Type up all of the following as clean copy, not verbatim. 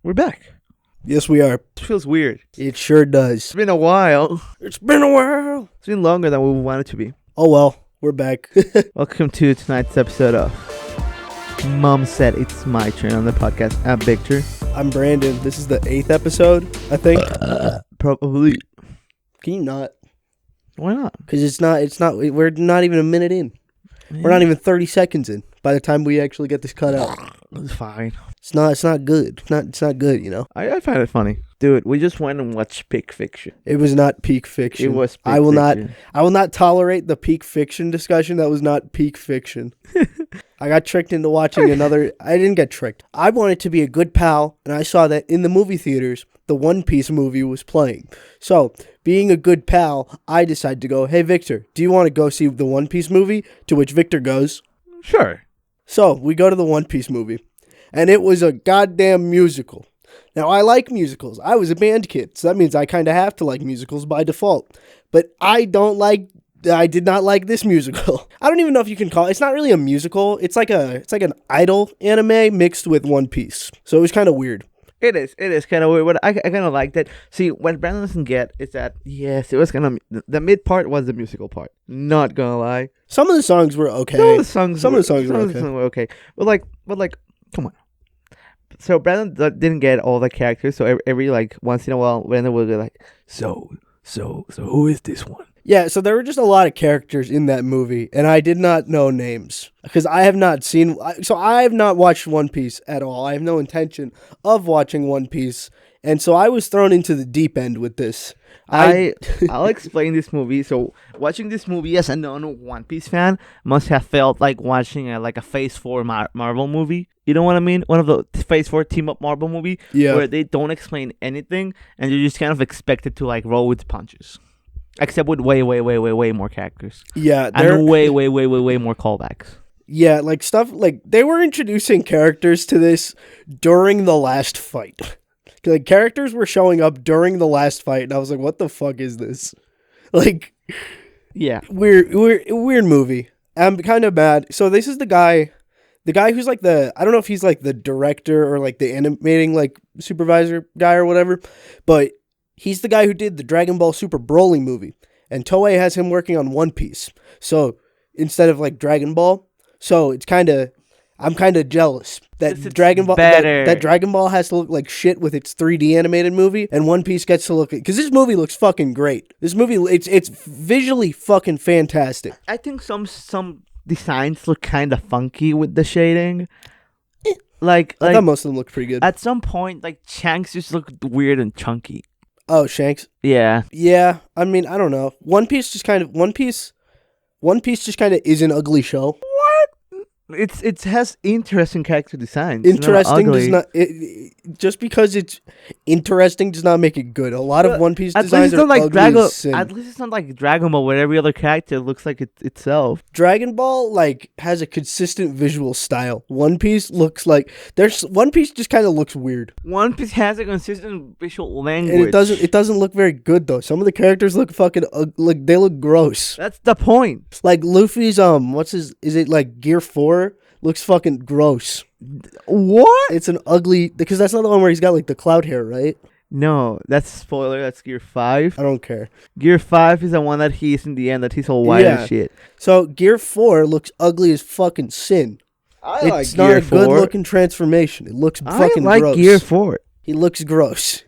We're back. Yes, we are. It feels weird. It sure does. It's been a while. It's been a while. It's been longer than we wanted to be. Oh, well. We're back. Welcome to tonight's episode of Mom Said It's My Turn on the podcast. I'm Victor. I'm Brandon. This is the 8th episode, I think. Probably. Can you not? Why not? Because we're not even a minute in. Yeah. We're not even 30 seconds in by the time we actually get this cut out. It's fine. It's not good. It's not good, you know? I find it funny. Dude, we just went and watched Peak Fiction. It was not peak fiction. It was peak I will fiction. I will not tolerate the peak fiction discussion. That was not peak fiction. I got tricked into watching another. I didn't get tricked. I wanted to be a good pal, and I saw that in the movie theaters, the One Piece movie was playing. So, being a good pal, I decided to go, hey, Victor, do you want to go see the One Piece movie? To which Victor goes, sure. So, we go to the One Piece movie, and it was a goddamn musical. Now, I like musicals. I was a band kid, so that means I kind of have to like musicals by default. But I did not like this musical. I don't even know if you can call it. It's not really a musical. It's like an idol anime mixed with One Piece. So it was kind of weird. It is kind of weird, but I kind of like that. See, what Brandon doesn't get is that, yes, it was kind of, the mid part was the musical part. Not gonna lie. Some of the songs were okay. Some of the songs were okay. But like, come on. So Brandon didn't get all the characters, so every like once in a while, Brandon would be like, so who is this one? Yeah, so there were just a lot of characters in that movie, and I did not know names because I have not watched One Piece at all. I have no intention of watching One Piece, and so I was thrown into the deep end with this. I'll explain this movie. So watching this movie as a non-One Piece fan must have felt like watching a Phase 4 Marvel movie. You know what I mean? One of the Phase 4 team-up Marvel movie where they don't explain anything and you're just kind of expected to like roll with punches. Except with way more characters. Yeah. And way more callbacks. Yeah, like stuff, like they were introducing characters to this during the last fight. Like characters were showing up during the last fight and I was like, what the fuck is this? Like, yeah. Weird movie. I'm kind of mad. So this is the guy who's like I don't know if he's like the director or like the animating like supervisor guy or whatever, but he's the guy who did the Dragon Ball Super Broly movie, and Toei has him working on One Piece. So instead of like Dragon Ball, so I'm kind of jealous that Dragon Ball that Dragon Ball has to look like shit with its 3D animated movie, and One Piece gets to look, because this movie looks fucking great. This movie, it's visually fucking fantastic. I think some designs look kind of funky with the shading. I thought most of them looked pretty good. At some point, like Shanks just looked weird and chunky. Oh, Shanks? Yeah. Yeah, I mean, I don't know. One Piece just kind of is an ugly show. What? It has interesting character designs. Interesting does not just because it's interesting does not make it good. A lot of One Piece designs are ugly as sin. At least it's not like Dragon Ball where every other character looks like itself. Dragon Ball like has a consistent visual style. One Piece looks like One Piece just kind of looks weird. One Piece has a consistent visual language. And it doesn't look very good though. Some of the characters look fucking like they look gross. That's the point. Like Luffy's is it like Gear 4? Looks fucking gross. What? It's an ugly, because that's not the one where he's got like the cloud hair, right? No, that's a spoiler. That's Gear 5. I don't care. Gear 5 is the one that he's in the end, that he's all white and shit. So Gear 4 looks ugly as fucking sin. It's not a good looking transformation. It looks fucking gross. I like Gear 4. He looks gross.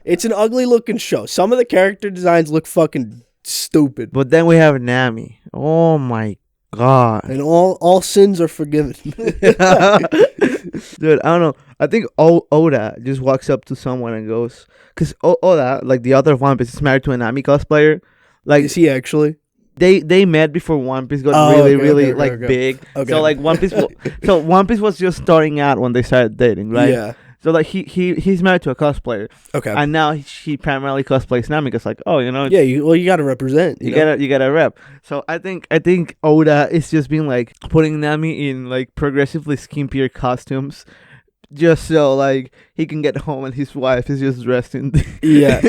It's an ugly looking show. Some of the character designs look fucking stupid. But then we have Nami. Oh my God. And all sins are forgiven. Dude, I don't know. I think Oda just walks up to someone and goes, because Oda, like the other One Piece, is married to a Nami cosplayer. Like, is he actually? They met before One Piece got really big. Okay. So like One Piece was just starting out when they started dating, right? Yeah. So like he's married to a cosplayer. Okay. And now he primarily cosplays Nami because like, oh, you know. Yeah, you gotta represent. You gotta rep. So I think Oda is just being like putting Nami in like progressively skimpier costumes, just so like he can get home and his wife is just dressed in. Yeah.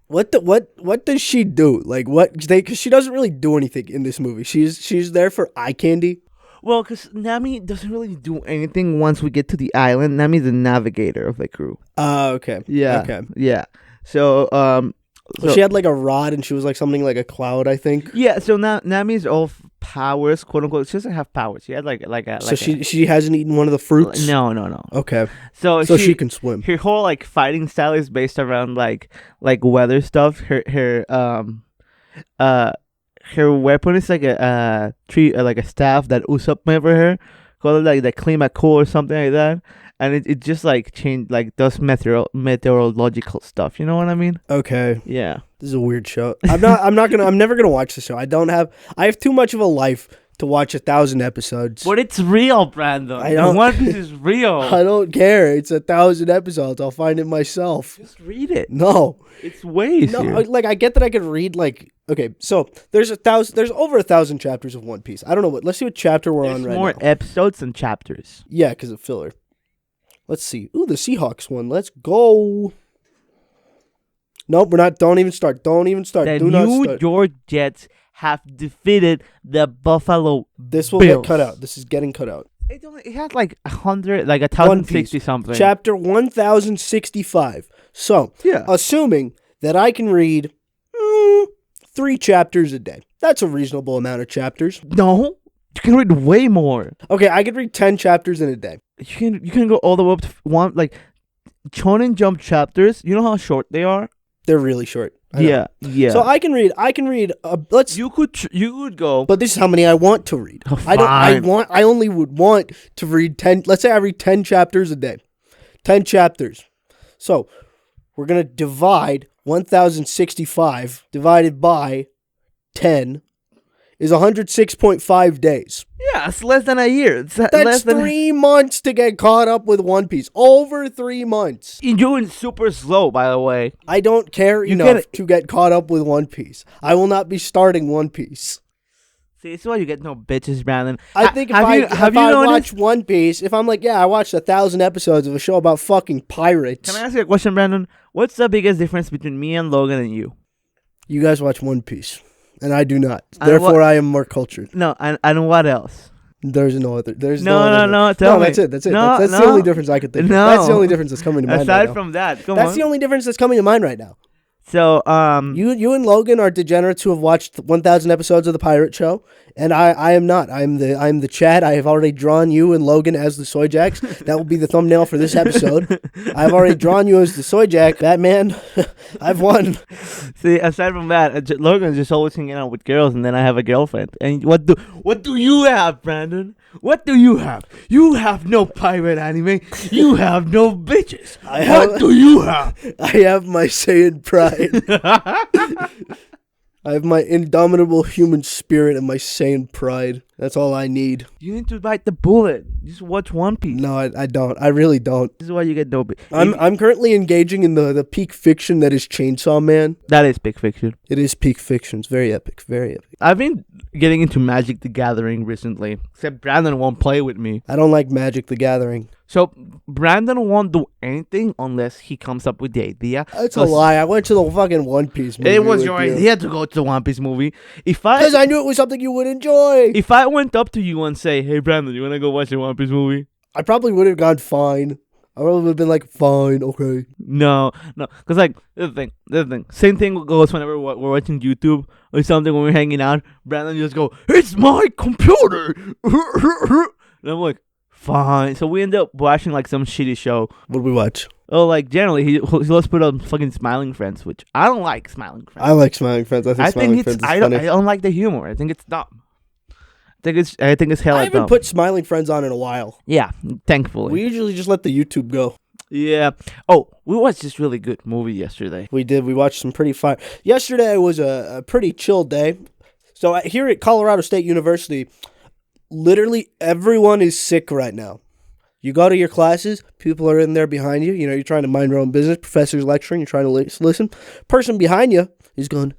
What does she do? Like because she doesn't really do anything in this movie. She's there for eye candy. Well, because Nami doesn't really do anything once we get to the island. Nami's the navigator of the crew. Okay. Yeah. Okay. Yeah. So So she had like a rod, and she was like something like a cloud, I think. yeah. So now Nami's all powers, quote unquote. She doesn't have powers. She had So she hasn't eaten one of the fruits. No. Okay. So she can swim. Her whole like fighting style is based around like weather stuff. Her weapon is like a tree, like a staff that oozes up over her, called like the Climaco or something like that, and it just like change like does meteorological stuff. You know what I mean? Okay. Yeah. This is a weird show. I'm never gonna watch the show. I have too much of a life to watch 1,000 episodes. But it's real, Brandon. I don't- One Piece is real. I don't care. It's 1,000 episodes. I'll find it myself. Just read it. No. It's way easier. No, like I get that I could read like okay, so there's over 1,000 chapters of One Piece. I don't know what. Let's see what chapter we're on There's right more now. episodes than chapters. Yeah, because of filler. Let's see. Ooh, the Seahawks one. Let's go. Nope, we're not. Don't even start. Don't even start. The Do not New start. York Jets have defeated the Buffalo. This will Bills. get cut out. This is getting cut out. It had like 100, like 1,060 something. Chapter 1065. So, Yeah. assuming that I can read 3 chapters a day. That's a reasonable amount of chapters. No, you can read way more. Okay, I could read 10 chapters in a day. You can go all the way up to one like Shonen Jump chapters. You know how short they are. They're really short. I know. Yeah. So I can read. Let's. you could go. But this is how many I want to read. Oh, I only would want to read 10. Let's say I read 10 chapters a day. 10 chapters. So we're gonna divide 1065 divided by 10 is 106.5 days. Yeah, it's less than a year. It's That's less than 3 months to get caught up with One Piece. Over 3 months. You're doing super slow, by the way. I don't care You enough to get caught up with One Piece. I will not be starting One Piece. See, this is why you get no bitches, Brandon. I think if I watch One Piece, if I'm like, yeah, I watched 1,000 episodes of a show about fucking pirates. Can I ask you a question, Brandon? What's the biggest difference between me and Logan and you? You guys watch One Piece, and I do not. And Therefore, I am more cultured. No, and what else? There's no other. There's No, other. tell me. That's it. That's it. No, that's the only difference I could think. No. That's the only difference that's coming to mind. Aside right now. from that, come That's on. the only difference that's coming to mind right now. So, You and Logan are degenerates who have watched 1,000 episodes of the pirate show, and I am not. I'm the Chad. I have already drawn you and Logan as the Soy Jacks. That will be the thumbnail for this episode. I've already drawn you as the Soy Jack. Batman, I've won. see, aside from that, Logan's just always hanging out with girls, and then I have a girlfriend. And what do you have, Brandon? What do you have? You have no pirate anime. You have no bitches. What do you have? I have my Saiyan pride. I have my indomitable human spirit and my Saiyan pride. That's all I need. You need to bite the bullet. Just watch One Piece. No, I don't. I really don't. This is why you get no bitch. I'm currently engaging in the peak fiction that is Chainsaw Man. That is big fiction. It is peak fiction. It's very epic. Very epic. I've been getting into Magic the Gathering recently. Except Brandon won't play with me. I don't like Magic the Gathering. So Brandon won't do anything unless he comes up with the idea. That's a lie. I went to the fucking One Piece movie. It was with your you. idea to go to the One Piece movie. Because I knew it was something you would enjoy. If I went up to you and say, "Hey Brandon, you wanna go watch the One Piece movie?" I probably would have gone fine. I probably would have been like, fine, okay. No, because like the thing. Same thing goes whenever we're watching YouTube or something when we're hanging out. Brandon just go, "It's my computer," and I'm like, fine. So we end up watching like some shitty show. What did we watch? Oh, like generally he let's put on fucking Smiling Friends, which I don't like Smiling Friends. I like Smiling Friends. I think Smiling it's Friends is I funny. don't like the humor. I think it's dumb. I think it's hella I haven't dumb. put Smiling Friends on in a while. Yeah, thankfully. We usually just let the YouTube go. Yeah. Oh, we watched this really good movie yesterday. We did. We watched some pretty fire. Yesterday was a pretty chill day. So here at Colorado State University, literally everyone is sick right now. You go to your classes, people are in there behind you. You know, you're trying to mind your own business. Professor's lecturing, you're trying to listen. Person behind you is going,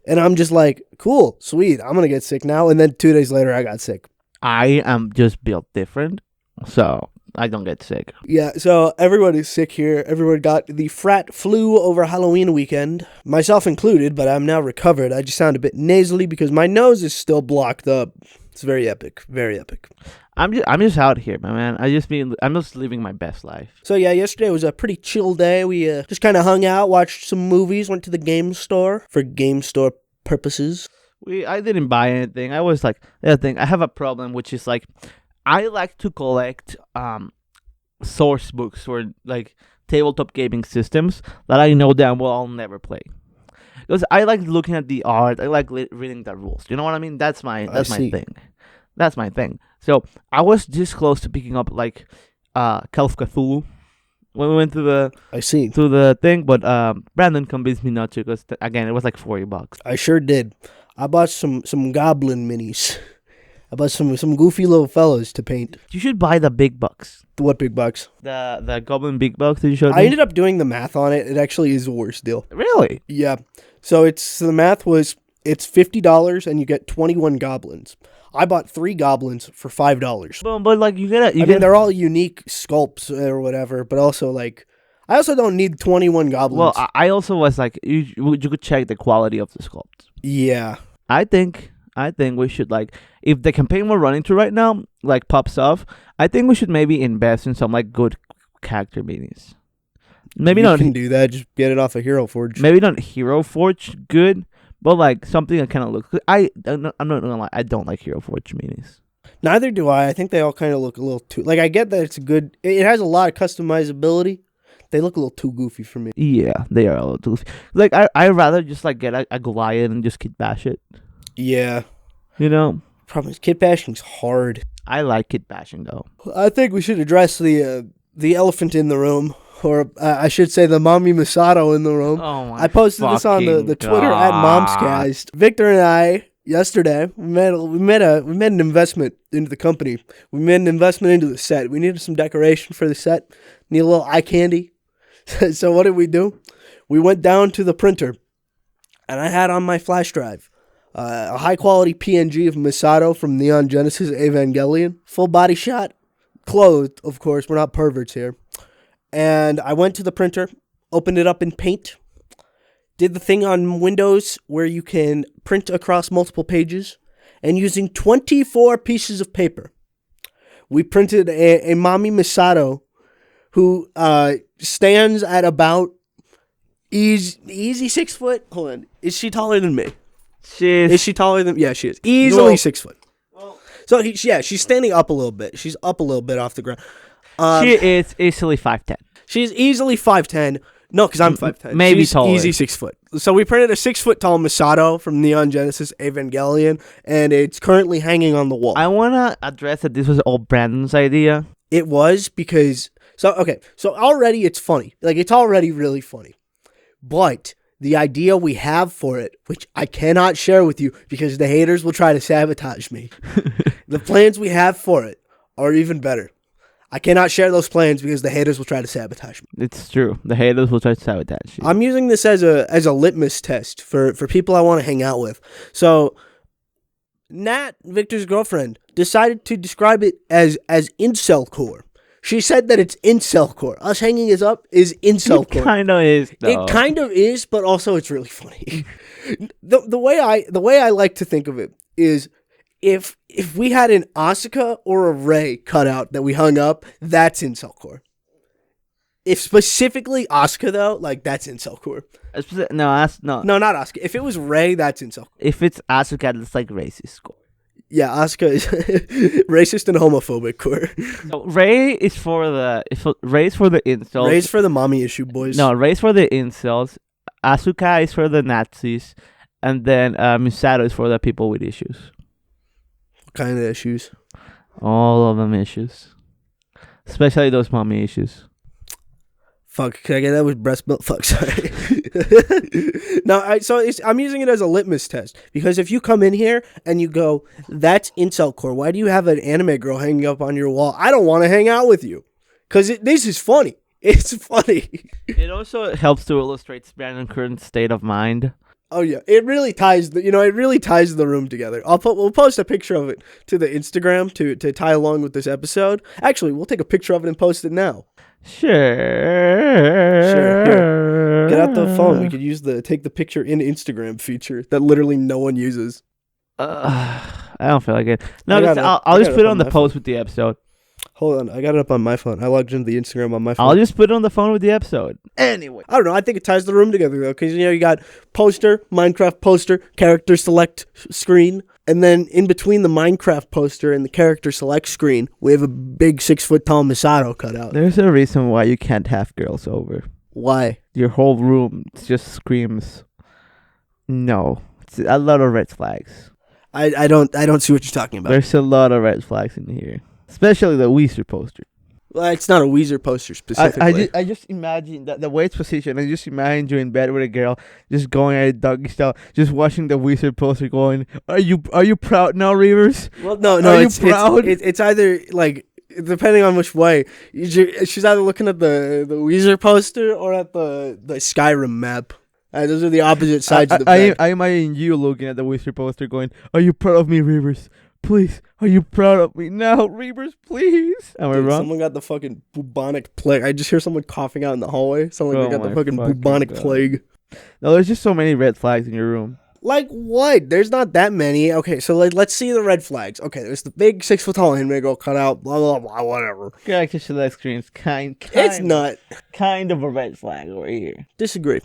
and I'm just like, cool, sweet, I'm going to get sick now. And then 2 days later, I got sick. I am just built different, so I don't get sick. Yeah, so everyone is sick here. Everyone got the frat flu over Halloween weekend, myself included, but I'm now recovered. I just sound a bit nasally because my nose is still blocked up. It's very epic, very epic. I'm just out here, my man. I'm just living my best life. So yeah, yesterday was a pretty chill day. We just kind of hung out, watched some movies, went to the game store for game store purposes. I didn't buy anything. I was like, the other thing, I have a problem, which is like, I like to collect source books for like tabletop gaming systems that I know damn well I'll never play. Because I like looking at the art. I like reading the rules. You know what I mean? That's my thing. That's my thing. So I was this close to picking up like Call of Cthulhu when we went to the thing, but Brandon convinced me not to because again it was like $40. I sure did. I bought some goblin minis. I bought some goofy little fellas to paint. You should buy the big bucks. What big bucks? The goblin big bucks that you showed me. I ended up doing the math on it. It actually is the worst deal. Really? Yeah. So the math was it's $50 and you get 21 goblins. I bought 3 goblins for $5. But like I mean, they're all unique sculpts or whatever, but also like I also don't need 21 goblins. Well, I also was like you could check the quality of the sculpts. Yeah. I think we should like if the campaign we're running to right now like pops off, I think we should maybe invest in some like good character minis. Maybe you can do that. Just get it off of Hero Forge. Maybe not Hero Forge good, but like something that kind of looks. I'm not gonna lie. I don't like Hero Forge minis. Neither do I. I think they all kind of look a little too. Like I get that it's good. It has a lot of customizability. They look a little too goofy for me. Yeah, they are a little too goofy. Like I rather just like get a Goliath and just kit bash it. Yeah. You know. Problem is kit bashing's hard. I like kit bashing though. I think we should address the elephant in the room. Or I should say the Mommy Masato in the room. Oh my I posted this on the Twitter at Momscast. Victor and I yesterday we made an investment into the company. We made an investment into the set. We needed some decoration for the set. Need a little eye candy. So what did we do? We went down to the printer, and I had on my flash drive a high quality PNG of Masato from Neon Genesis Evangelion, full body shot, clothed. Of course, we're not perverts here. And I went to the printer, opened it up in Paint, did the thing on Windows where you can print across multiple pages, and using 24 pieces of paper, we printed a Mommy Masato who stands at about easy 6 foot. Hold on. Is she taller than me? Is she taller than... Yeah, she is. Easily 6 foot. Well, so she's standing up a little bit. She's up a little bit off the ground. She is easily 5'10". She's easily 5'10". No, because I'm 5'10". Maybe she's taller. Easy 6 foot. So we printed a 6 foot tall Masato from Neon Genesis Evangelion, and it's currently hanging on the wall. I want to address that this was all Brandon's idea. It was because... So already it's funny. Like, it's already really funny. But the idea we have for it, which I cannot share with you because the haters will try to sabotage me. The plans we have for it are even better. I cannot share those plans because the haters will try to sabotage me. It's true. The haters will try to sabotage you. I'm using this as a litmus test for people I want to hang out with. So, Nat, Victor's girlfriend, decided to describe it as incel core. She said that it's incel core. Us hanging it up is incel core. It kind of is, though. It kind of is, but also it's really funny. The way I like to think of it is if we had an Asuka or a Rey cutout that we hung up, that's incel core. If specifically Asuka though, like that's incel core. No, not Asuka. If it was Rey, that's incel core. If it's Asuka, it's like racist core. Yeah, Asuka is racist and homophobic core. So Rey is for the incels. Rey's for the mommy issue boys. No, Rey's for the incels. Asuka is for the Nazis, and then Misato is for the people with issues. What kind of issues? All of them issues, especially those mommy issues. Fuck, can I get that with breast milk? Fuck, sorry. No, I'm using it as a litmus test. Because if you come in here and you go, that's incel core, why do you have an anime girl hanging up on your wall? I don't want to hang out with you. Because this is funny. It's funny. It also helps to illustrate Brandon's current state of mind. Oh yeah, it really ties the room together. We'll post a picture of it to the Instagram to tie along with this episode. Actually, we'll take a picture of it and post it now. Sure. Here. Get out the phone. We could use the take the picture in Instagram feature that literally no one uses. I don't feel like it. No, I I'll just got put it it on on the my post with the episode. Hold on, I got it up on my phone. I logged into the Instagram on my phone. I'll just put it on the phone with the episode. Anyway. I don't know. I think it ties the room together though, because you got poster, Minecraft poster, character select screen, and then in between the Minecraft poster and the character select screen, we have a big 6-foot-tall Masato cut out. There's a reason why you can't have girls over. Why? Your whole room just screams. No, it's a lot of red flags. I don't see what you're talking about. There's a lot of red flags in here, especially the Weezer poster. Well, it's not a Weezer poster specifically. I just imagine that the way it's positioned. I just imagine you in bed with a girl, just going at it doggy style, just watching the Weezer poster, going, "Are you proud now, Reavers?" Well, no, Are you it's proud? It's either like depending on which way. She's either looking at the Weezer poster or at the Skyrim map. Those are the opposite sides of the bed. I imagine you looking at the Weezer poster, going, "Are you proud of me, Reavers? Please, are you proud of me now, Reavers? Please." Am I wrong? Someone got the fucking bubonic plague. I just hear someone coughing out in the hallway. Someone got the fucking bubonic plague. No, there's just so many red flags in your room. Like what? There's not that many. Okay, so let's see the red flags. Okay, there's the big 6-foot-tall anime girl cut out. Blah blah blah. Whatever. Character select screens, It's not kind of a red flag over here. Disagree.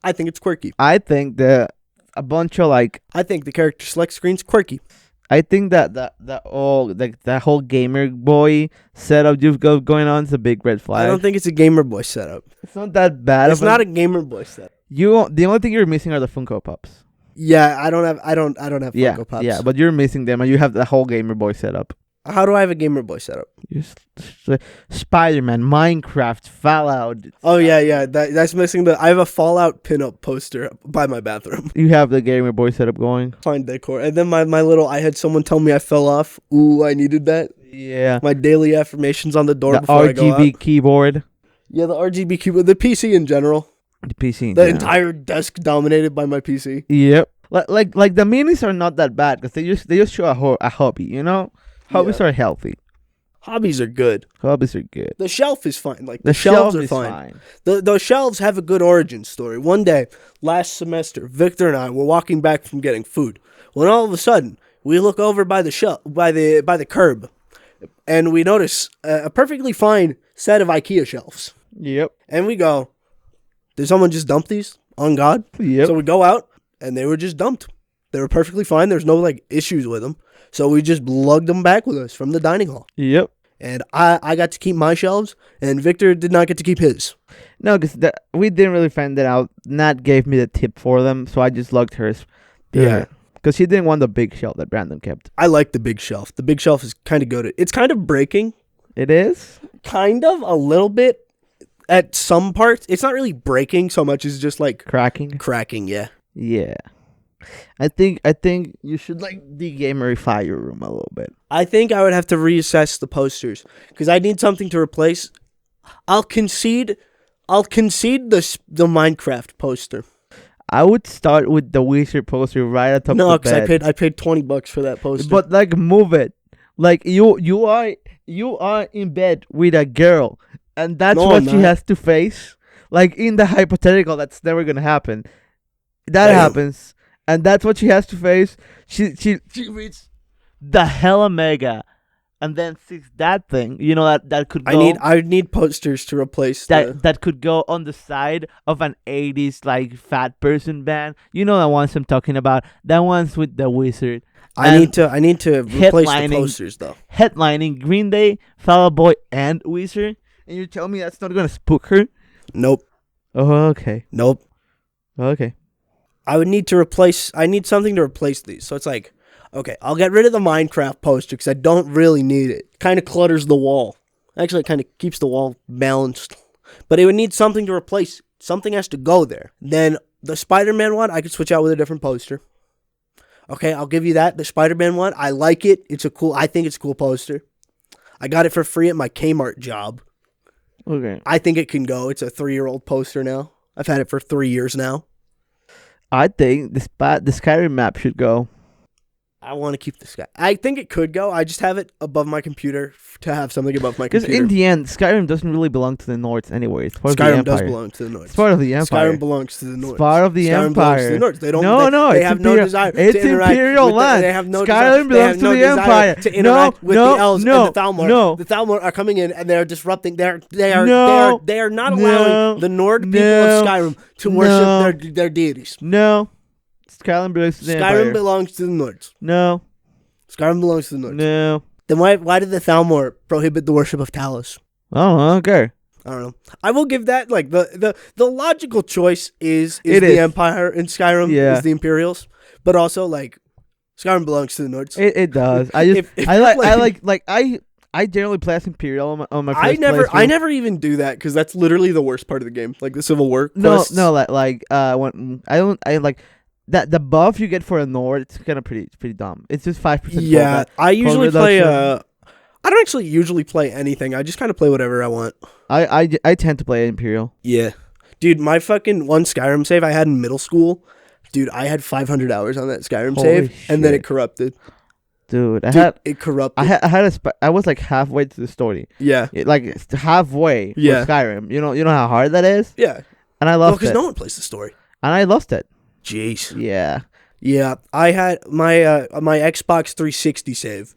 I think it's quirky. I think that a bunch of like. I think the character select screen's quirky. I think that that whole gamer boy setup you've got going on is a big red flag. I don't think it's a gamer boy setup. It's not that bad. It's not a gamer boy setup. The only thing you're missing are the Funko Pops. Yeah, I don't have Funko Pops. Yeah, but you're missing them, and you have the whole gamer boy setup. How do I have a gamer boy setup? Spider-Man, Minecraft, Fallout. Oh yeah. That's missing I have a Fallout pinup poster by my bathroom. You have the gamer boy setup going. Fine decor, and then my little. I had someone tell me I fell off. Ooh, I needed that. Yeah. My daily affirmations on the door The before I go out. RGB keyboard. Yeah, the RGB keyboard, the PC in general. The PC. The entire desk dominated by my PC. Yep. Like the minis are not that bad because they just show a hobby. You know, hobbies are healthy. Hobbies are good. Hobbies are good. The shelf is fine. Like The shelves shelf are is fine. Those shelves have a good origin story. One day, last semester, Victor and I were walking back from getting food when all of a sudden we look over by the by the curb, and we notice a perfectly fine set of IKEA shelves. Yep. And we go, did someone just dump these on God? Yep. So we go out, and they were just dumped. They were perfectly fine. There's no issues with them. So we just lugged them back with us from the dining hall. Yep. And I got to keep my shelves, and Victor did not get to keep his. No, because we didn't really find that out. Nat gave me the tip for them, so I just lugged hers. Yeah. Because she didn't want the big shelf that Brandon kept. I like the big shelf. The big shelf is kind of good. It's kind of breaking. It is? Kind of, a little bit. At some parts. It's not really breaking so much as just cracking. Cracking, yeah. Yeah. I think you should de-gamerify your room a little bit. I think I would have to reassess the posters because I need something to replace. I'll concede the Minecraft poster. I would start with the Wizard poster right at the top of the bed. No, because I paid $20 for that poster. But move it. You are in bed with a girl, and that's what she has to face. In the hypothetical, that's never gonna happen. That happens. And that's what she has to face. She reads the hella mega, and then sees that thing. You know that could go. I need posters to replace that could go on the side of an 80s fat person band. You know the ones I'm talking about. That one's with the Wizard. I need to replace the posters though. Headlining Green Day, Fall Out Boy, and Wizard. And you tell me that's not gonna spook her? Nope. Oh, okay. Nope. Okay. I need something to replace these. So it's okay, I'll get rid of the Minecraft poster because I don't really need it. Kind of clutters the wall. Actually, it kind of keeps the wall balanced. But it would need something to replace. Something has to go there. Then the Spider-Man one, I could switch out with a different poster. Okay, I'll give you that. The Spider-Man one, I like it. I think it's a cool poster. I got it for free at my Kmart job. Okay. I think it can go. It's a 3-year-old poster now. I've had it for 3 years now. I think the Skyrim map should go. I want to keep this guy. I think it could go. I just have it above my computer to have something above my Because computer. in the end, Skyrim doesn't really belong to the North anyway. It's part of the Skyrim Empire. does belong to the North. It's part of the Empire. Skyrim belongs to the North. It's part of the Skyrim Empire. belongs to the North. They don't. No, They it's have imperial. no desire. It's to interact imperial with land. They have no Skyrim desire. belongs They have to no the desire Empire. to interact with the elves and the Thalmor. No. The Thalmor are coming in and they're disrupting. They are not allowing the Nord people of Skyrim to worship their deities. No. Skyrim belongs to the Empire. Skyrim belongs to the Nords. No. Skyrim belongs to the Nords. No. Then why did the Thalmor prohibit the worship of Talos? Oh, okay. I don't know. I will give that like the logical choice is It the is. Empire in Skyrim is the Imperials, but also like Skyrim belongs to the Nords. It does. I just I generally play as Imperial on my first playthrough. I never even do that because that's literally the worst part of the game, like the Civil War quests. When I like that the buff you get for a Nord, it's kind of pretty dumb. It's just 5%. Yeah, I usually play. reduction. I don't actually usually play anything. I just kind of play whatever I want. I tend to play Imperial. Yeah, dude, my fucking one Skyrim save I had in middle school. Dude, I had 500 hours on that Skyrim Holy save, and then shit. it corrupted. Dude, It corrupted. I was like halfway to the story. Yeah. It's halfway for Yeah. Skyrim. You know how hard that is? Yeah. And I Well, lost because it. no one plays the story. And I lost it. Jeez. Yeah. Yeah. I had my my Xbox 360 save.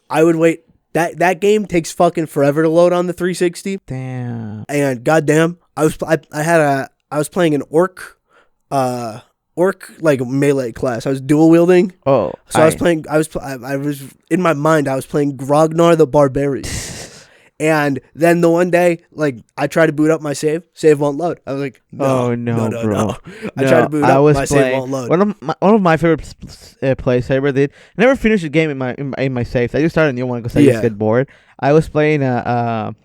I would wait. That game takes fucking forever to load on the 360. Damn. And goddamn, I was playing an orc like melee class. I was dual wielding. Oh. So I was in my mind I was playing Grognar the Barbarian. And then the one day, like, I tried to boot up my save won't load. I was like, no, Oh, no, no. bro. I tried to boot up, my save won't load. One of my favorite plays I ever did. I never finished the game in my save. I just started a new one because I just get bored. I was playing a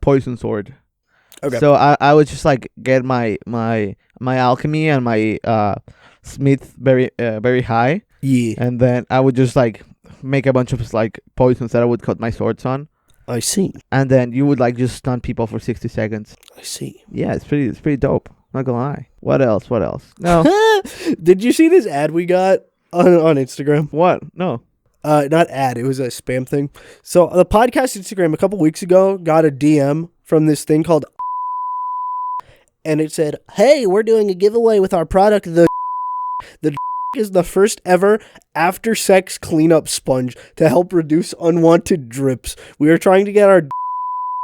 poison sword. Okay. So I would just like get my alchemy and my smith very high, Yeah. and then I would just like make a bunch of like poisons that I would cut my swords on. I see. And then you would like just stun people for 60 seconds. I see. Yeah, it's pretty dope. Not gonna lie. What else? No. Did you see this ad we got on Instagram? What? No. Not ad. It was a spam thing. So the podcast Instagram a couple weeks ago got a DM from this thing called, and it said, "Hey, we're doing a giveaway with our product. The is the first ever after sex cleanup sponge to help reduce unwanted drips. We are trying to get our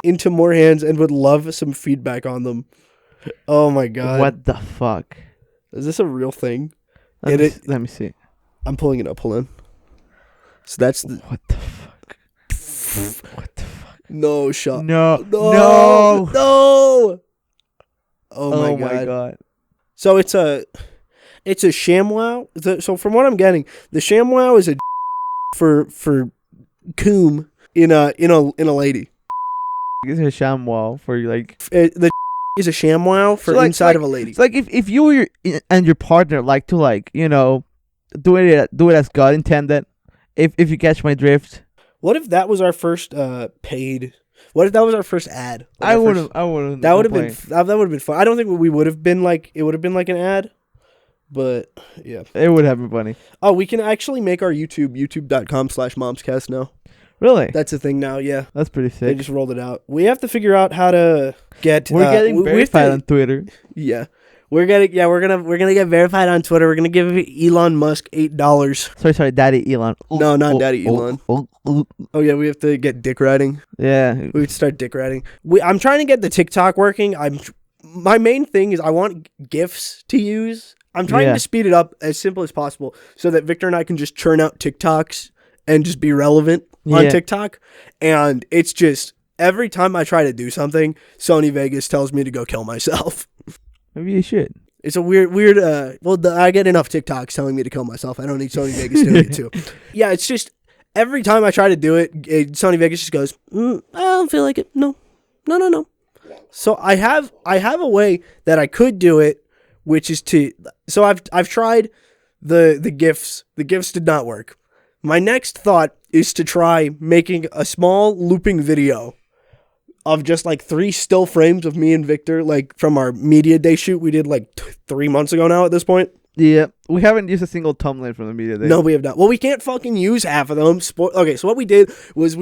into more hands and would love some feedback on them." Oh my god. What the fuck? Is this a real thing? Let me see. I'm pulling it up. Hold on. So that's the... What the fuck? What the fuck? No shot. No. No. Oh my god. So it's a ShamWow. So from what I'm getting, the ShamWow is a for coom in a lady. It's a ShamWow for like. The is a ShamWow for So inside of a lady. It's like if you and your partner like to like do it as God intended. If you catch my drift. What if that was our first paid? What if that was our first ad? I wouldn't. That would have been fun. I don't think we would have been like it would have been like an ad. But yeah, it would have been funny. Oh, we can actually make our youtube.com/momscast now. Really? That's a thing now. Yeah, that's pretty sick. They just rolled it out. We have to figure out how to get. We're getting verified on Twitter. Yeah, we're gonna get verified on Twitter. We're gonna give Elon Musk $8. Sorry, Daddy Elon. No, not Daddy Elon. Oh yeah, we have to get dick riding. Yeah, we have to start dick riding. I'm trying to get the TikTok working. My main thing is I want GIFs to use. I'm trying to speed it up as simple as possible so that Victor and I can just churn out TikToks and just be relevant on TikTok. And it's just every time I try to do something, Sony Vegas tells me to go kill myself. Maybe you should. It's a weird. I get enough TikToks telling me to kill myself. I don't need Sony Vegas doing it too. Yeah, it's just every time I try to do it, Sony Vegas just goes, I don't feel like it. No. So I have a way that I could do it. Which is so I've tried the GIFs. The GIFs did not work. My next thought is to try making a small looping video of just like 3 still frames of me and Victor, like from our media day shoot we did like 3 months ago now at this point. Yeah, we haven't used a single thumbnail from the media day. No, we have not. Well, we can't fucking use half of them. Okay, so what we did was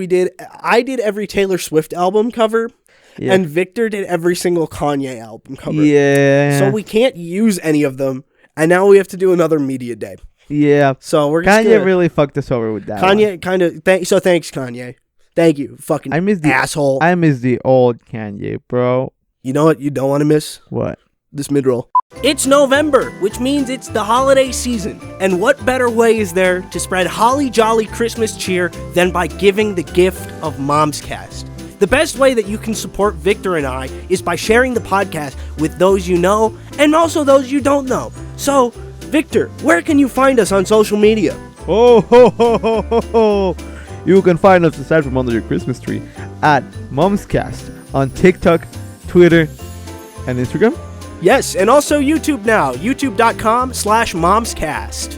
I did every Taylor Swift album cover, and Victor did every single Kanye album cover. Yeah. So we can't use any of them, and now we have to do another media day. Yeah. So we're just Kanye really fucked us over with that. Kanye kind of. So thanks, Kanye. Thank you, fucking asshole. I miss the old Kanye, bro. You know what you don't want to miss? What? This mid-roll. It's November, which means it's the holiday season. And what better way is there to spread holly jolly Christmas cheer than by giving the gift of Momscast? The best way that you can support Victor and I is by sharing the podcast with those you know and also those you don't know. So, Victor, where can you find us on social media? Oh, ho, ho, ho, ho, ho. You can find us aside from under your Christmas tree at Momscast on TikTok, Twitter, and Instagram. Yes, and also YouTube now, youtube.com/momscast.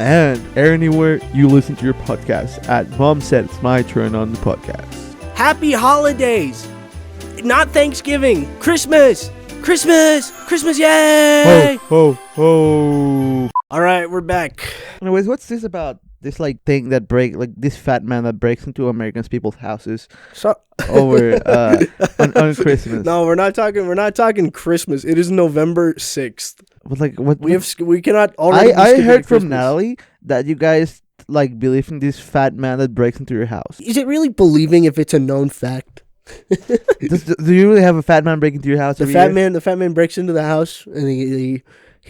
And anywhere you listen to your podcast at Mom Said It's My Turn on the Podcast. Happy holidays! Not Thanksgiving, Christmas! Christmas! Christmas, yay! Ho, ho, ho. Alright, we're back. Anyways, what's this about? This thing that this fat man that breaks into Americans people's houses over on Christmas. No, we're not talking Christmas. It is November 6th. But what we cannot already. I heard from Natalie that you guys believe in this fat man that breaks into your house. Is it really believing if it's a known fact? Do you really have a fat man break into your house? The fat man breaks into the house and he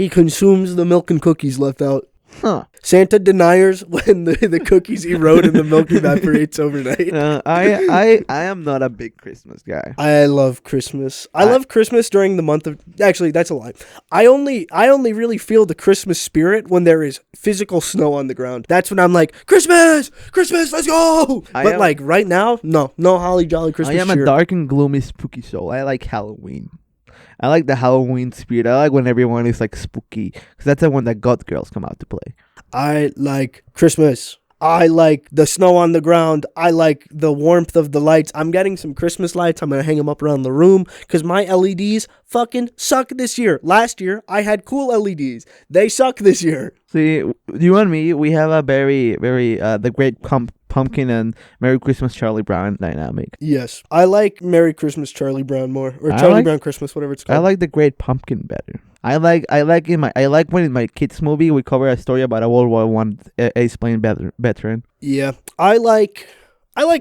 consumes the milk and cookies left out. Huh. Santa deniers when the cookies erode and the milk evaporates overnight. I am not a big Christmas guy. I love Christmas. I love Christmas during the month of... Actually, that's a lie. I only really feel the Christmas spirit when there is physical snow on the ground. That's when I'm like, Christmas! Christmas, let's go! But right now, no holly jolly Christmas I am cheer. a dark and gloomy spooky soul. I like Halloween. I like the Halloween spirit. I like when everyone is spooky, because that's the one that goth girls come out to play. I like Christmas. I like the snow on the ground. I like the warmth of the lights. I'm getting some Christmas lights. I'm going to hang them up around the room because my LEDs fucking suck this year. Last year, I had cool LEDs. They suck this year. See, you and me, we have a very, very, the Great Pumpkin and Merry Christmas Charlie Brown dynamic. Yes. I like Merry Christmas Charlie Brown more. Or Charlie Brown Christmas, whatever it's called. I like the Great Pumpkin better. I like when in my kids movie we cover a story about a World War I ace-plane veteran. Yeah. I like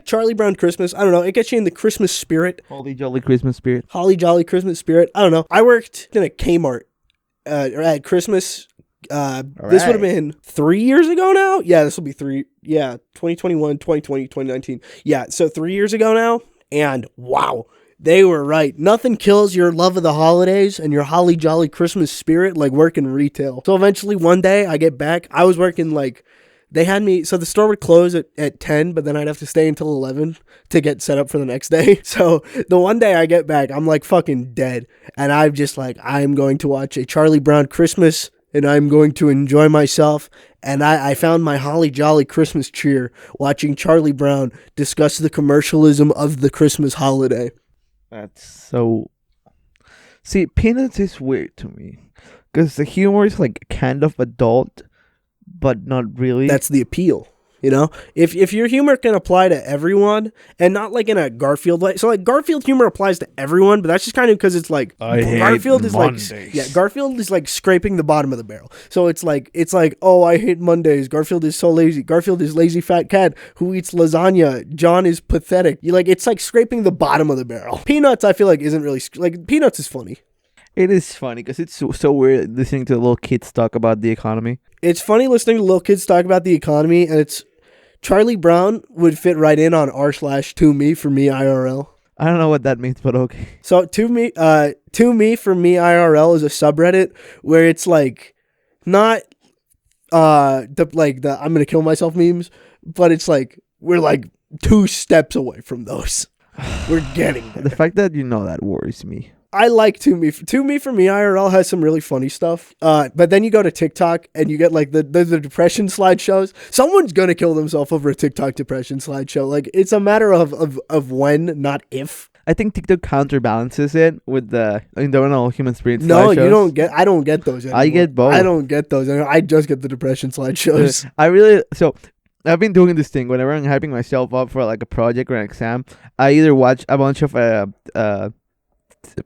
Charlie Brown Christmas. I don't know. It gets you in the Christmas spirit. Holly jolly Christmas spirit. Holly jolly Christmas spirit. I don't know. I worked in a Kmart at Christmas. This would have been 3 years ago now. Yeah, this will be 2021, 2020, 2019. Yeah, so 3 years ago now. And wow, they were right. Nothing kills your love of the holidays and your holly jolly Christmas spirit like working retail. So eventually one day I get back. I was working they had me, so the store would close at 10, but then I'd have to stay until 11 to get set up for the next day. So the one day I get back, I'm fucking dead. And I'm just I'm going to watch a Charlie Brown Christmas and I'm going to enjoy myself. And I found my holly jolly Christmas cheer watching Charlie Brown discuss the commercialism of the Christmas holiday. That's so... See, Peanuts is weird to me. Because the humor is kind of adult, but not really. That's the appeal. You know, if your humor can apply to everyone and not in a Garfield way. So Garfield humor applies to everyone, but that's just kind of because it's Garfield is Garfield is scraping the bottom of the barrel. So it's oh, I hate Mondays. Garfield is so lazy. Garfield is lazy fat cat who eats lasagna. John is pathetic. It's scraping the bottom of the barrel. Peanuts, I feel isn't really Peanuts is funny. It is funny because it's so weird listening to little kids talk about the economy. It's funny listening to little kids talk about the economy, and it's Charlie Brown would fit right in on r/to me for me IRL. I don't know what that means, but okay. So to me for me IRL is a subreddit where it's not the I'm gonna kill myself memes, but it's we're 2 steps away from those. We're getting there. The fact that you know that worries me. I like To Me For Me IRL has some really funny stuff. But then you go to TikTok and you get the depression slideshows. Someone's gonna kill themselves over a TikTok depression slideshow. It's a matter of when, not if. I think TikTok counterbalances it with the internal human spirit. No, slideshows. you don't get. I don't get those anymore. I get both. I don't get those. I just get the depression slideshows. I've been doing this thing whenever I'm hyping myself up for like a project or an exam. I either watch a bunch of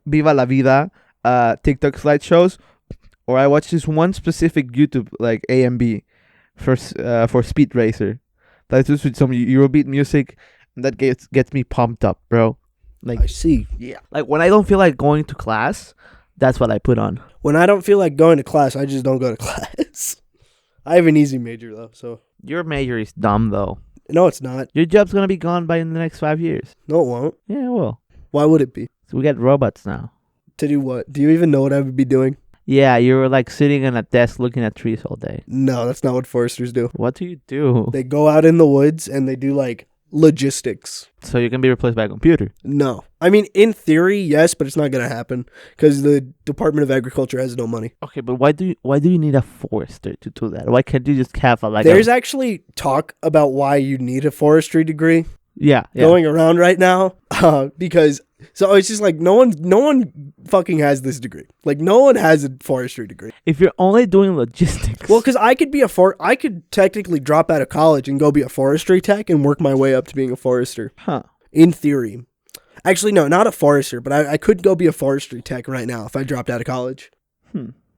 Viva la Vida TikTok slideshows, or I watch this one specific YouTube like AMB for Speed Racer. That's just with some Eurobeat music, and that gets me pumped up, bro. Like, I see. yeah. Like when I don't feel like going to class, that's what I put on. When I don't feel like going to class, I just don't go to class. I have an easy major though, so. Your major is dumb though. No, it's not. Your job's gonna be gone by in the next 5 years. No, it won't. Yeah, it will. Why would it be? So we got robots now. To do what? Do you even know what I would be doing? Yeah, you're like sitting on a desk looking at trees all day. No, that's not what foresters do. What do you do? They go out in the woods and they do like logistics. So you can be replaced by a computer. No. I mean, in theory, yes, but it's not going to happen because the Department of Agriculture has no money. Okay, but why do you need a forester to do that? Why can't you just have There's actually talk about why you need a forestry degree yeah. going around right now because so it's just like no one fucking has this degree. Like no one has a forestry degree. If you're only doing logistics. Well, because I could technically drop out of college and go be a forestry tech and work my way up to being a forester. Huh. In theory. Actually, no, not a forester, but I could go be a forestry tech right now if I dropped out of college.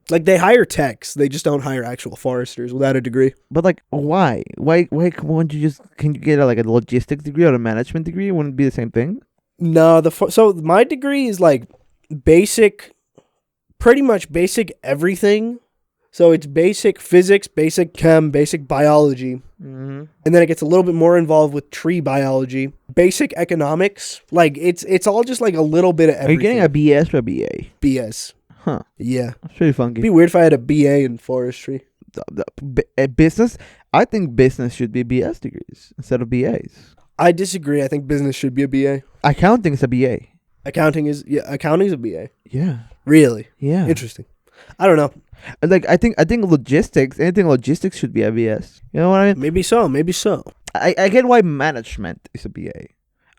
Like, they hire techs. They just don't hire actual foresters without a degree. But, like, why? Why won't you just... Can you get, a logistics degree or a management degree? Wouldn't it be the same thing? No, so my degree is, like, pretty much basic everything. So it's basic physics, basic chem, basic biology. Mm-hmm. And then it gets a little bit more involved with tree biology. Basic economics. Like, it's all just, like, a little bit of everything. Are you getting a BS or a BA? BS. Huh. Yeah. That's pretty funky. It'd be weird if I had a BA in forestry. Business? I think business should be BS degrees instead of BAs. I disagree. I think business should be a BA. Accounting is a BA. Accounting is a BA. Yeah. Really? Yeah. Interesting. I don't know. Like I think anything logistics should be a BS. You know what I mean? Maybe so. I get why management is a BA.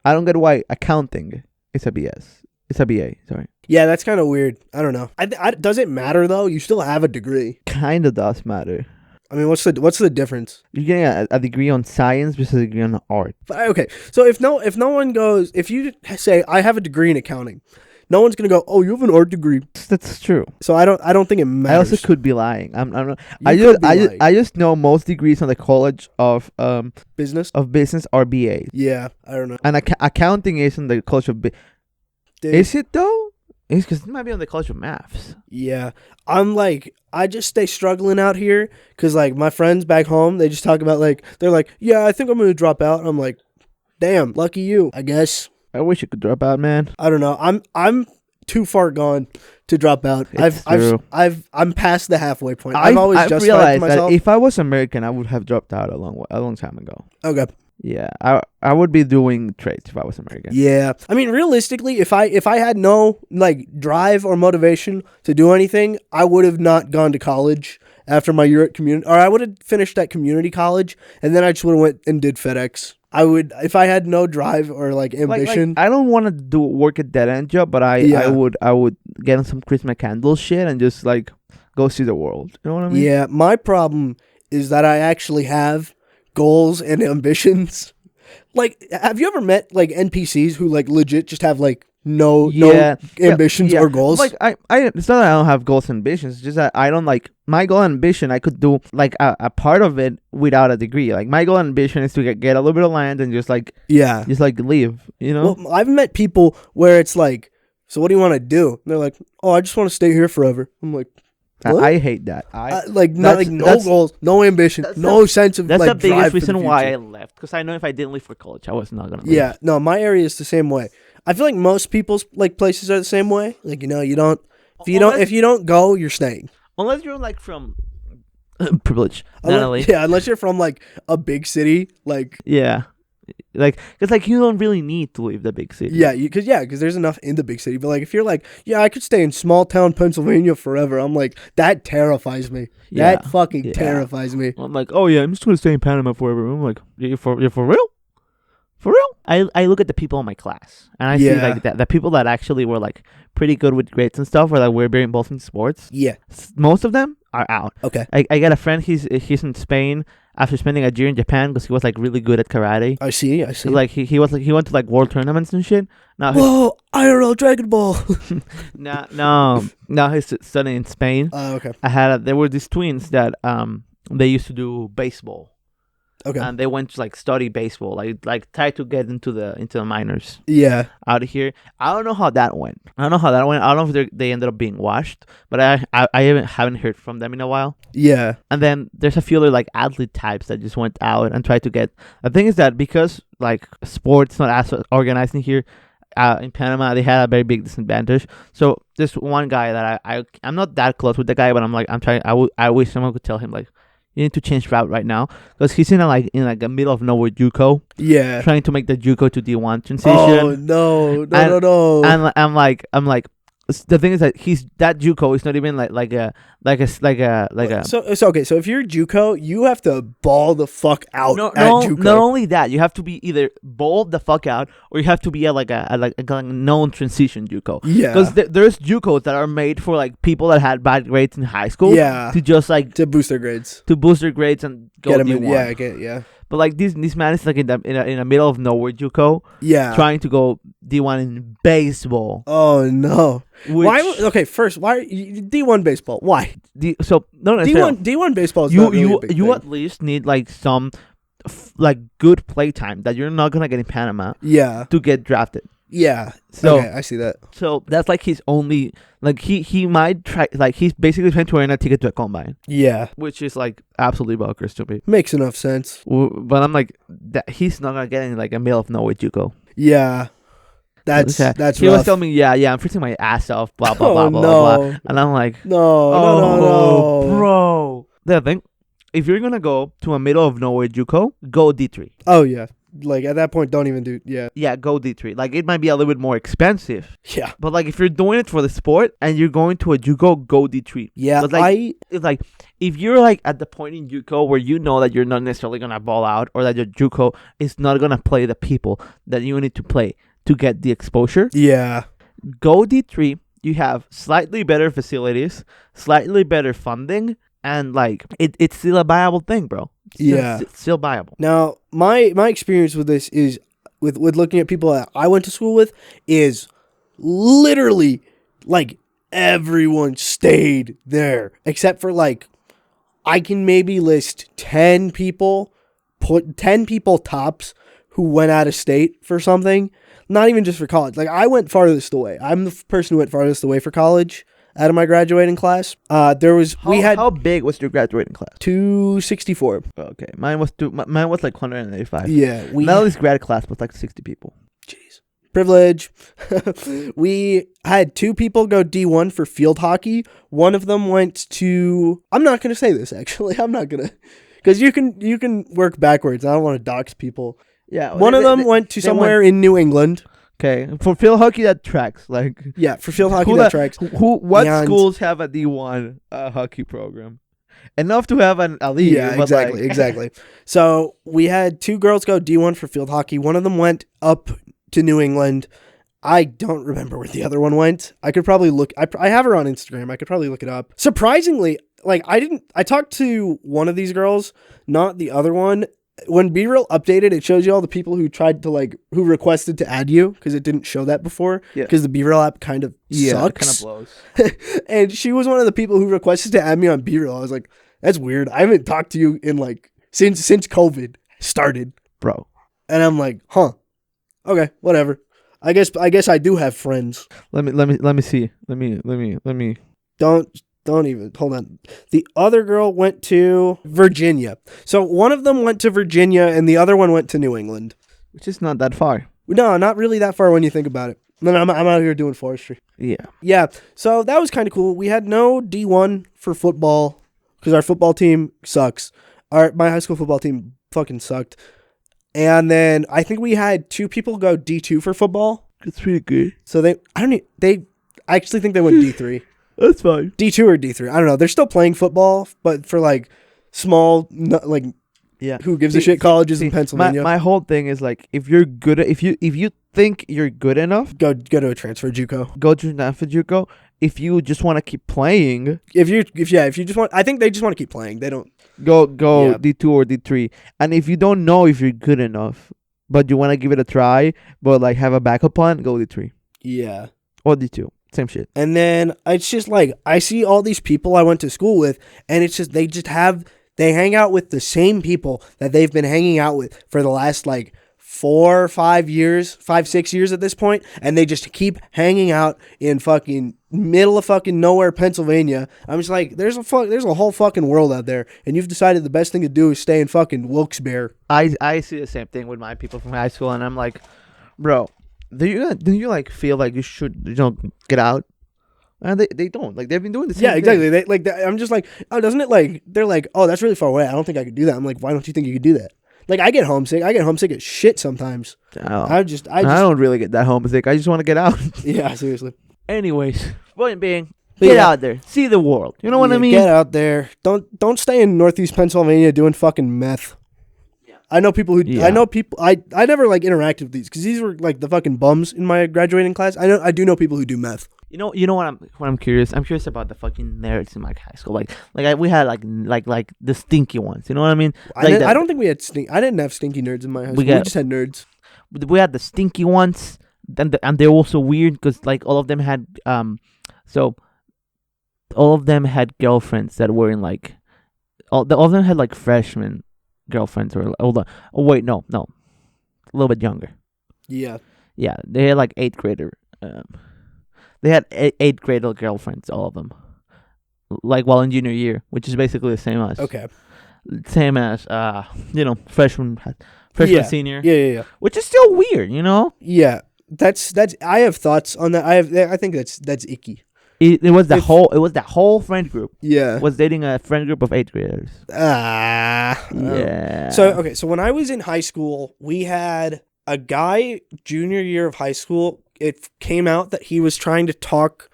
I don't get why accounting is a BS. It's a BA, sorry. Yeah, that's kind of weird. I don't know. Does it matter though? You still have a degree. Kind of does matter. I mean, what's the difference? You're getting a degree on science versus a degree on art. Okay, so if no one goes, if you say I have a degree in accounting, no one's gonna go, oh, you have an art degree. That's true. So I don't think it matters. I also could be lying. I'm not. lying. I just know most degrees on the college of business are BAs. Yeah, I don't know. And accounting is in the college of Is it though? It's because it might be on the college of maths. Yeah, I just stay struggling out here because like my friends back home, they just talk about they're like, yeah, I think I'm gonna drop out. And I'm like, damn, lucky you, I guess. I wish you could drop out, man. I don't know. I'm too far gone to drop out. I'm past the halfway point. I've always justified realized myself. that if I was American, I would have dropped out a long time ago. Okay. Yeah, I would be doing trades if I was American. Yeah, I mean, realistically, if I had no drive or motivation to do anything, I would have not gone to college after my year at community, or I would have finished at community college, and then I just would have went and did FedEx. I would, if I had no drive or ambition. I don't want to work a dead end job, but I would get on some Christmas candle shit and just go see the world. You know what I mean? Yeah, my problem is that I actually have goals and ambitions. Have you ever met NPCs who legit just have no ambitions or goals? I it's not that I don't have goals and ambitions. It's just that I don't my goal and ambition. I could do a part of it without a degree. My goal and ambition is to get a little bit of land and just leave. You know. Well, I've met people where it's so what do you want to do? And they're like, oh, I just want to stay here forever. I'm like, what? I hate that. No goals, no ambition, no sense of that's the biggest reason why I left. Because I know if I didn't leave for college, I was not gonna leave. Yeah, no, my area is the same way. I feel like most people's places are the same way. You don't if you don't go, you're staying. Unless you're from privilege. Unless you're from a big city, yeah. Because you don't really need to leave the big city. Yeah, because there's enough in the big city. But if you're I could stay in small town Pennsylvania forever. I'm that terrifies me. Yeah. That fucking terrifies me. I'm oh yeah, I'm just gonna stay in Panama forever. I'm you're for real? For real? I look at the people in my class, and I see Yeah. like the people that actually were like pretty good with grades and stuff, or that were very involved in sports. Yeah. Most of them are out. Okay. I got a friend. He's in Spain after spending a year in Japan because he was like really good at karate. I see. So, like he went to like world tournaments and shit. Now Whoa! IRL Dragon Ball. now he's studying in Spain. Okay. There were these twins that they used to do baseball. Okay. And they went to like study baseball, like try to get into the minors. Yeah. Out of here. I don't know how that went. I don't know if they ended up being washed, but I haven't heard from them in a while. Yeah. And then there's a few other like athlete types that just went out and tried to get. The thing is that because like sports not as organized in here, in Panama, they had a very big disadvantage. So there's one guy that I'm not that close with the guy, but I wish someone could tell him like, you need to change route right now because he's in a middle of nowhere JuCo. Yeah. Trying to make the JuCo to D1 transition. Oh no. And I'm like the thing is that that JuCo is not even like a. So okay. So if you're JuCo, you have to ball the fuck out at JuCo. Not only that, you have to be either ball the fuck out or you have to be a known transition JuCo. Yeah. Because there's JuCos that are made for like people that had bad grades in high school. Yeah. To just like to boost their grades. And go Get them D1. in. Yeah. But like this man is like in the middle of nowhere JuCo. Yeah. Trying to go D1 in baseball. Oh no. Why? Okay. First, why D1 baseball? Why? D1 baseball is not really a big you thing. at least need like some like good play time that you're not gonna get in Panama. Yeah. To get drafted. Yeah. So okay, I see that. So that's like his only like he might try like he's basically trying to earn a ticket to a combine. Yeah. Which is like absolutely bonkers to me. Makes enough sense. But I'm like that he's not gonna get in like a middle of nowhere JuCo. Yeah. That's he rough. was telling me, yeah, I'm freezing my ass off, blah blah blah Oh, blah no. blah. And I'm like, no. bro. The thing, if you're gonna go to a middle of nowhere JuCo, go D3. Oh yeah. Like at that point, don't even do. Yeah. Yeah, go D3. Like it might be a little bit more expensive. Yeah. But like if you're doing it for the sport and you're going to a JuCo, go D3. Yeah. But like it's like if you're like at the point in JuCo where you know that you're not necessarily gonna ball out or that your JuCo is not gonna play the people that you need to play to get the exposure. Yeah. Go D3. You have slightly better facilities, slightly better funding, and like it's still a viable thing, bro. It's still viable. Now, my experience with this is with looking at people that I went to school with is literally like everyone stayed there except for like I can maybe list 10 people tops who went out of state for something. Not even just for college. Like, I went farthest away. I'm the person who went farthest away for college out of my graduating class. How big was your graduating class? 264. Okay, mine was like 185. Yeah, Melody's grad class was like 60 people. Jeez, privilege. We had 2 people go D1 for field hockey. One of them went to. I'm not gonna say this actually. I'm not gonna, because you can work backwards. I don't want to dox people. Yeah, one of them went to somewhere in New England. Okay, for field hockey that tracks. Like yeah, for field hockey that tracks. What schools have a D1 hockey program? Enough to have a league. Yeah, exactly. So we had 2 girls go D1 for field hockey. One of them went up to New England. I don't remember where the other one went. I could probably look. I have her on Instagram. I could probably look it up. Surprisingly, like I talked to one of these girls, not the other one. When B-Real updated, it shows you all the people who tried to who requested to add you because it didn't show that before. Yeah. Because the B-Real app kind of sucks. Kind of blows. And she was one of the people who requested to add me on B-Real. I was like, that's weird. I haven't talked to you in since COVID started, bro. And I'm like, huh? Okay, whatever. I guess I do have friends. Let me see. Let me. Don't even. Hold on. The other girl went to Virginia. So one of them went to Virginia and the other one went to New England. Which is not that far. No, not really that far when you think about it. Then I'm out here doing forestry. Yeah. Yeah. So that was kind of cool. We had no D1 for football because our football team sucks. My high school football team fucking sucked. And then I think we had 2 people go D2 for football. That's pretty good. So I actually think they went D3. That's fine. D2 or D3. I don't know. They're still playing football, but for small, Yeah. Who gives a shit? Colleges in Pennsylvania. My whole thing is like, if you're good at, if you think you're good enough, go to a transfer JuCo. go to transfer JuCo. If you just want to keep playing, if you just want, I think they just want to keep playing. They don't go Yeah. D2 or D3. And if you don't know if you're good enough, but you want to give it a try, but like have a backup plan, go D3 Yeah. or D2. Same shit. And then it's just like, I see all these people I went to school with, and it's just they hang out with the same people that they've been hanging out with for the last like 6 years at this point, and they just keep hanging out in fucking middle of fucking nowhere, Pennsylvania. I'm just like, there's a whole fucking world out there, and you've decided the best thing to do is stay in fucking Wilkes-Barre. I see the same thing with my people from high school, and I'm like, bro, do you like feel like you should get out? And they don't, like, they've been doing the same Yeah, exactly. thing. I'm just like, oh, doesn't it, like, they're like, oh, that's really far away, I don't think I could do that. I'm like, why don't you think you could do that? Like, I get homesick as shit sometimes. Oh. I don't really get that homesick. I just want to get out. Yeah, seriously. Anyways, point being, get out there, see the world. You know what I mean? Get out there. Don't stay in Northeast Pennsylvania doing fucking meth. Yeah. I know people who I never like interacted with these because these were like the fucking bums in my graduating class. I do know people who do meth. You know what I'm curious. I'm curious about the fucking nerds in my high school. We had like the stinky ones. You know what I mean? I don't think we had I didn't have stinky nerds in my high school. We just had nerds. We had the stinky ones, and they're also weird because like all of them had girlfriends that were in like all of them had like freshman girlfriends or hold on. Oh wait, no, a little bit younger. Yeah. Yeah, they had like 8th grader. They had 8th grader girlfriends, all of them. Like while in junior year, which is basically the same as freshman, senior. Yeah. Which is still weird, you know? Yeah. That's I have thoughts on that. I think that's icky. It was that whole friend group. Yeah. Was dating a friend group of 8th graders. Yeah. So when I was in high school, we had a guy junior year of high school. It came out that he was trying to talk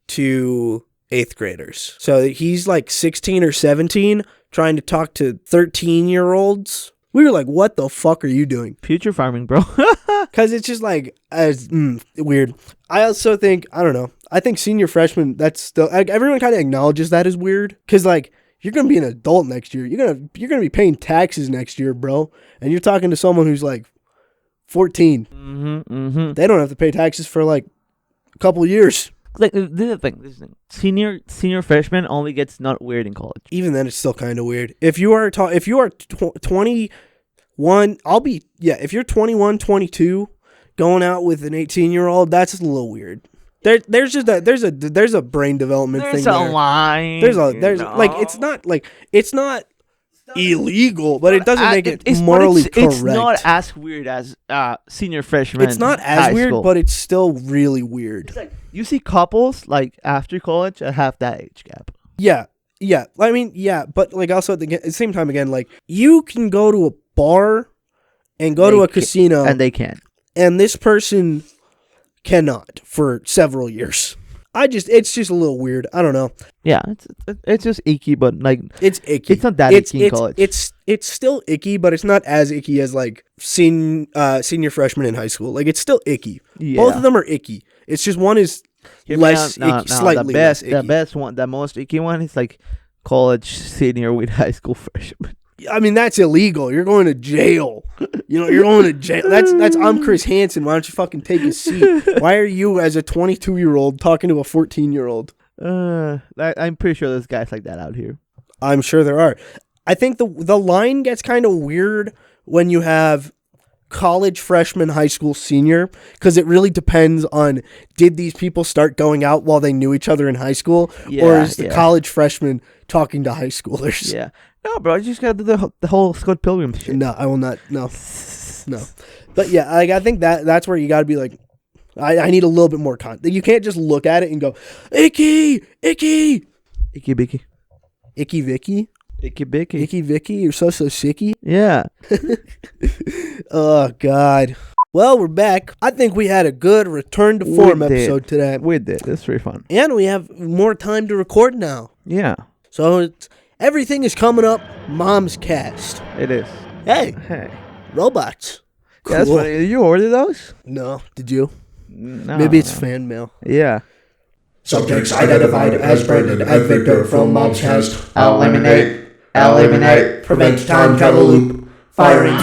to 8th graders. So he's like 16 or 17 trying to talk to 13-year-olds. We were like, what the fuck are you doing? Future farming, bro. Because it's just like weird. I also think, I don't know. I think senior freshman, that's still, like, everyone kind of acknowledges that as weird. Because like, you're going to be an adult next year. You're gonna be paying taxes next year, bro. And you're talking to someone who's like 14. They don't have to pay taxes for like a couple of years. Like this is the thing. Senior freshman only gets not weird in college. Even then, it's still kind of weird. If you are 21, if you're 21, 22, going out with an 18-year-old, that's a little weird. There's a brain development thing. There's a line. There's like it's not illegal, but it doesn't make it morally correct. It's not as weird as senior freshman. It's not as weird, but it's still really weird. It's like, you see couples like after college that have that age gap. Yeah. I mean, yeah, but like also at the same time, again, like you can go to a bar and go to a casino, and they can, and this person cannot for several years. It's just a little weird. I don't know. Yeah, it's just icky, but like it's icky. It's not that icky in college. It's still icky, but it's not as icky as like senior freshman in high school. Like it's still icky. Yeah. Both of them are icky. It's just one is less icky, slightly less icky. The best one, the most icky one is like college senior with high school freshman. I mean, that's illegal. You're going to jail. You're going to jail. That's I'm Chris Hansen. Why don't you fucking take a seat? Why are you, as a 22-year-old, talking to a 14-year-old? I'm pretty sure there's guys like that out here. I'm sure there are. I think the line gets kind of weird when you have college freshman, high school senior, because it really depends on, did these people start going out while they knew each other in high school, or is the college freshman talking to high schoolers? Yeah. No, bro, you just gotta do the whole Scott Pilgrim shit. No, I will not. No. But yeah, I think that's where you gotta be like, I need a little bit more content. You can't just look at it and go, icky, bicky, icky Vicky, icky Vicky. You're so sicky. Yeah. Oh God. Well, we're back. I think we had a good return to form episode today. We did. That's pretty fun. And we have more time to record now. Yeah. So Everything is coming up Momscast. It is. Hey, Hey. robots. Yeah, that's Cool. funny. Did you order those? No, did you? No. Maybe it's fan mail. Yeah. Subjects identified as Brandon and Victor from Momscast. Eliminate. Prevent time travel loop. Firing.